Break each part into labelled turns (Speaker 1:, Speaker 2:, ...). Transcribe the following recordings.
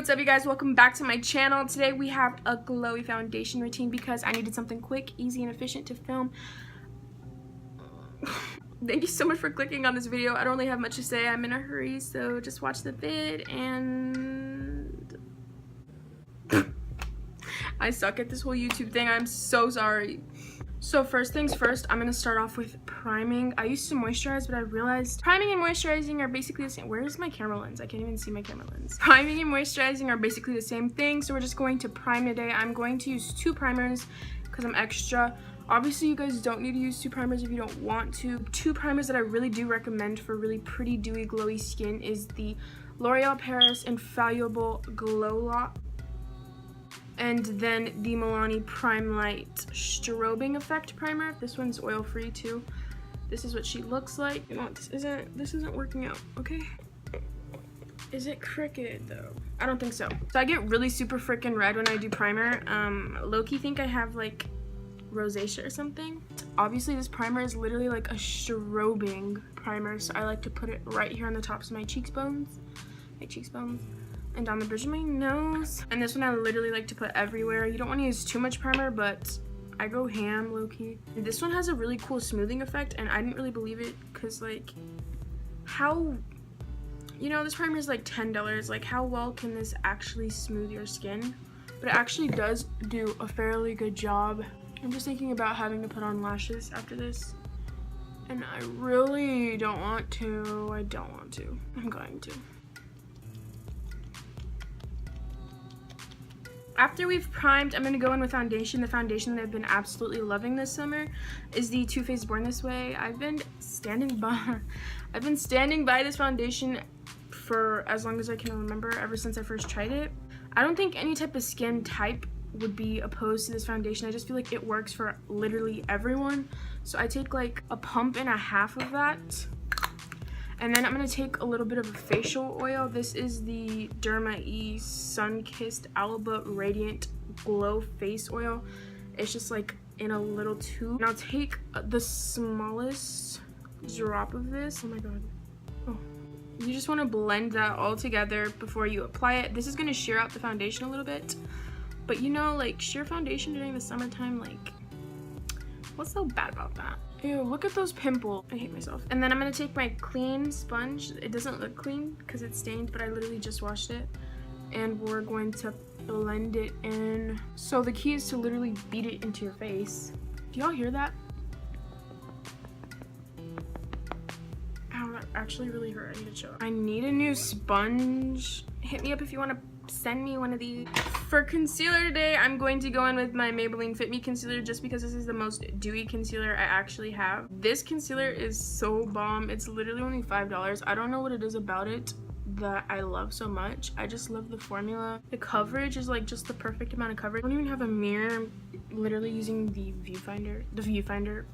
Speaker 1: What's up, you guys? Welcome back to my channel. Today we have a glowy foundation routine because I needed something quick, easy, and efficient to film. Thank you so much for clicking on this video. I don't really have much to say. I'm in a hurry, so just watch the vid. And I suck at this whole YouTube thing. I'm so sorry. So first things first, I'm gonna start off with priming. I used to moisturize, but I realized priming and moisturizing are basically the same. Where's my camera lens? I can't even see my camera lens. Priming and moisturizing are basically the same thing, so we're just going to prime today. I'm going to use 2 primers because I'm extra. Obviously, you guys don't need to use 2 primers if you don't want to. 2 primers that I really do recommend for really pretty, dewy, glowy skin is the L'Oreal Paris Infallible Glow Lock, and then the Milani Prime Light Strobing Effect Primer. This one's oil-free too. This is what she looks like. No, this isn't working out, okay? Is it crooked though? I don't think so. So I get really super freaking red when I do primer. Low-key think I have like rosacea or something. Obviously this primer is literally like a strobing primer, so I like to put it right here on the tops of my cheekbones. And down the bridge of my nose. And this one I literally like to put everywhere. You don't want to use too much primer, but I go ham low-key. And this one has a really cool smoothing effect, and I didn't really believe it because, like, how, you know, this primer is like $10. Like, how well can this actually smooth your skin? But it actually does do a fairly good job. I'm just thinking about having to put on lashes after this, and I really don't want to. I'm going to. After we've primed, I'm gonna go in with foundation. The foundation that I've been absolutely loving this summer is the Too Faced Born This Way. I've been standing by this foundation for as long as I can remember, ever since I first tried it. I don't think any type of skin type would be opposed to this foundation. I just feel like it works for literally everyone. So I take like a pump and a half of that. And then I'm going to take a little bit of a facial oil. This is the Derma E Sun-Kissed Alba Radiant Glow Face Oil. It's just like in a little tube. And I'll take the smallest drop of this. Oh my god. Oh. You just want to blend that all together before you apply it. This is going to sheer out the foundation a little bit. But you know, like, sheer foundation during the summertime, like, what's so bad about that? Ew, look at those pimples. I hate myself. And then I'm gonna take my clean sponge. It doesn't look clean because it's stained, but I literally just washed it. And we're going to blend it in. So the key is to literally beat it into your face. Do y'all hear that? Ow, that actually really hurt. I need to chill. I need a new sponge. Hit me up if you want to send me one of these. For concealer today, I'm going to go in with my Maybelline Fit Me concealer just because this is the most dewy concealer I actually have. This concealer is so bomb. It's literally only $5. I don't know what it is about it that I love so much. I just love the formula. The coverage is like just the perfect amount of coverage. I don't even have a mirror. I'm literally using the viewfinder.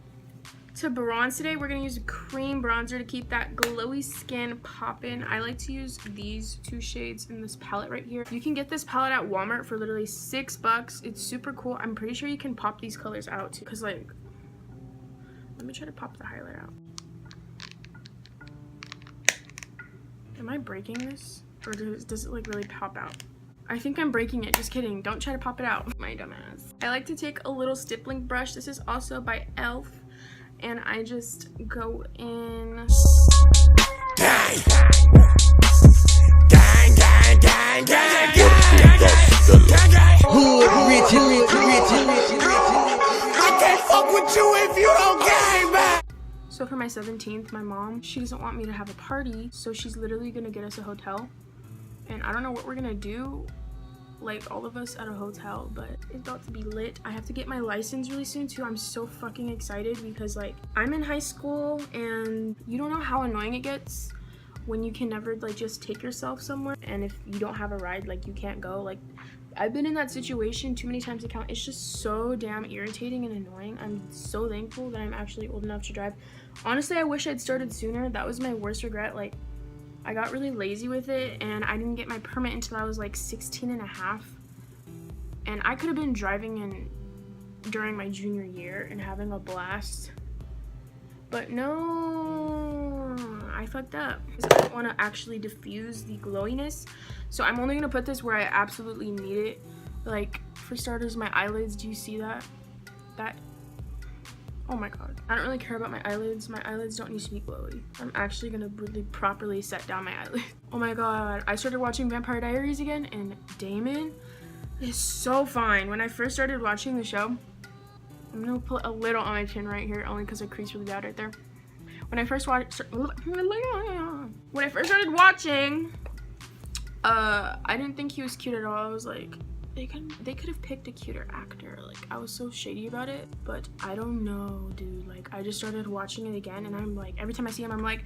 Speaker 1: To bronze today, we're going to use a cream bronzer to keep that glowy skin poppin'. I like to use these 2 shades in this palette right here. You can get this palette at Walmart for literally $6. It's super cool. I'm pretty sure you can pop these colors out too. Because, like, let me try to pop the highlight out. Am I breaking this? Or does it, like, really pop out? I think I'm breaking it. Just kidding. Don't try to pop it out. My dumbass. I like to take a little stippling brush. This is also by e.l.f. And I just go in. Gang! Gang, gang, gang, gang, gang, gang. Hood, rich. I can't fuck with you if you don't gang back. So for my 17th, my mom, she doesn't want me to have a party, so she's literally gonna get us a hotel. And I don't know what we're gonna do, like all of us at a hotel, but it's about to be lit. I have to get my license really soon too. I'm so fucking excited because, like, I'm in high school and you don't know how annoying it gets when you can never, like, just take yourself somewhere, and if you don't have a ride, like, you can't go. Like, I've been in that situation too many times to count. It's just so damn irritating and annoying. I'm so thankful that I'm actually old enough to drive. Honestly, I wish I'd started sooner. That was my worst regret. Like, I got really lazy with it, and I didn't get my permit until I was like 16 and a half. And I could have been driving during my junior year and having a blast. But no, I I fucked up because I don't want to actually diffuse the glowiness. So I'm only gonna put this where I absolutely need it. Like, for starters, my eyelids, do you see that? Oh my god. I don't really care about my eyelids. My eyelids don't need to be glowy. I'm actually gonna really properly set down my eyelids. Oh my god. I started watching Vampire Diaries again, and Damon is so fine. When I first started watching the show, I'm gonna put a little on my chin right here, only because I crease really bad right there. When I first started watching, I didn't think he was cute at all. I was like, they could have picked a cuter actor. Like, I was so shady about it, but I don't know, dude. Like, I just started watching it again, and I'm like, every time I see him, I'm like,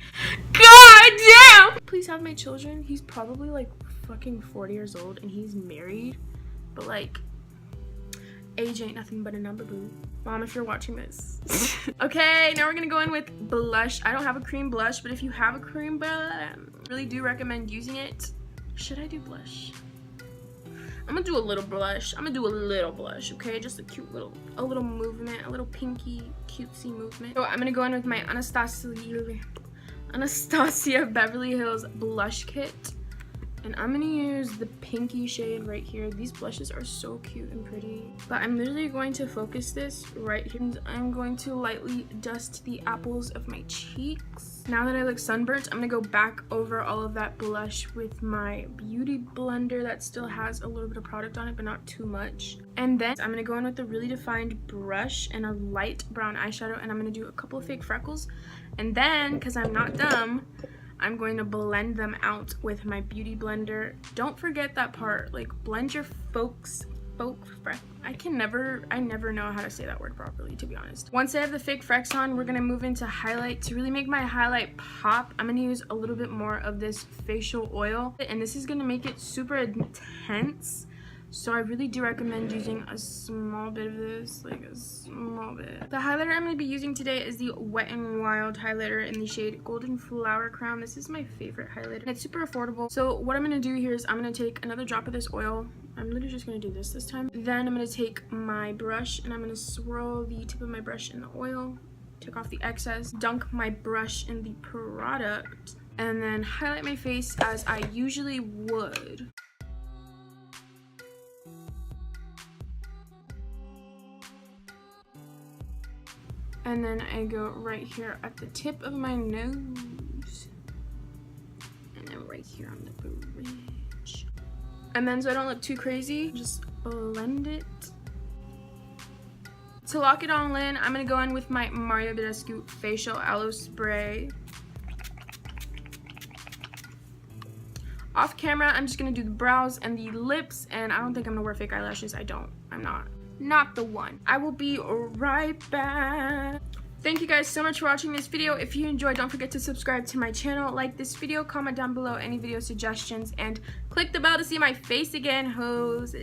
Speaker 1: god damn! Please have my children. He's probably like fucking 40 years old, and he's married, but like, age ain't nothing but a number, boo. Mom, if you're watching this. Okay, now we're gonna go in with blush. I don't have a cream blush, but if you have a cream blush, I really do recommend using it. Should I do blush? I'm gonna do a little blush. Okay? Just a cute little, movement, a little pinky, cutesy movement. So I'm gonna go in with my Anastasia Beverly Hills blush kit. And I'm gonna use the pinky shade right here. These blushes are so cute and pretty. But I'm literally going to focus this right here. And I'm going to lightly dust the apples of my cheeks. Now that I look sunburnt, I'm gonna go back over all of that blush with my beauty blender that still has a little bit of product on it, but not too much. And then I'm gonna go in with a really defined brush and a light brown eyeshadow, and I'm gonna do a couple of fake freckles. And then, because I'm not dumb, I'm going to blend them out with my beauty blender. Don't forget that part, like, blend your I never know how to say that word properly, to be honest. Once I have the fake frecks on, we're gonna move into highlight. To really make my highlight pop, I'm gonna use a little bit more of this facial oil, and this is gonna make it super intense. So I really do recommend using a small bit of this, like a small bit. The highlighter I'm going to be using today is the Wet n Wild highlighter in the shade Golden Flower Crown. This is my favorite highlighter, and it's super affordable. So what I'm going to do here is I'm going to take another drop of this oil. I'm literally just going to do this time. Then I'm going to take my brush, and I'm going to swirl the tip of my brush in the oil, take off the excess, dunk my brush in the product, and then highlight my face as I usually would. And then I go right here at the tip of my nose. And then right here on the bridge. And then so I don't look too crazy, just blend it. To lock it all in, I'm gonna go in with my Mario Badescu Facial Aloe Spray. Off camera, I'm just gonna do the brows and the lips, and I don't think I'm gonna wear fake eyelashes. I'm not the one. I will be right back. Thank you guys so much for watching this video. If you enjoyed, don't forget to subscribe to my channel, like this video, comment down below any video suggestions, and click the bell to see my face again, hoes.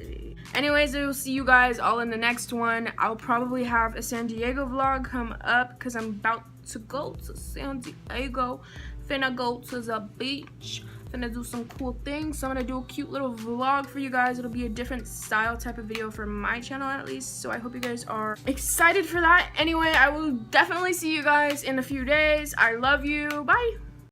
Speaker 1: Anyways, I will see you guys all in the next one. I'll probably have a San Diego vlog come up because I'm about to go to San Diego. Finna go to the beach. Gonna do some cool things. So I'm gonna do a cute little vlog for you guys. It'll be a different style type of video for my channel at least, so I hope you guys are excited for that. Anyway, I will definitely see you guys in a few days. I love you. Bye.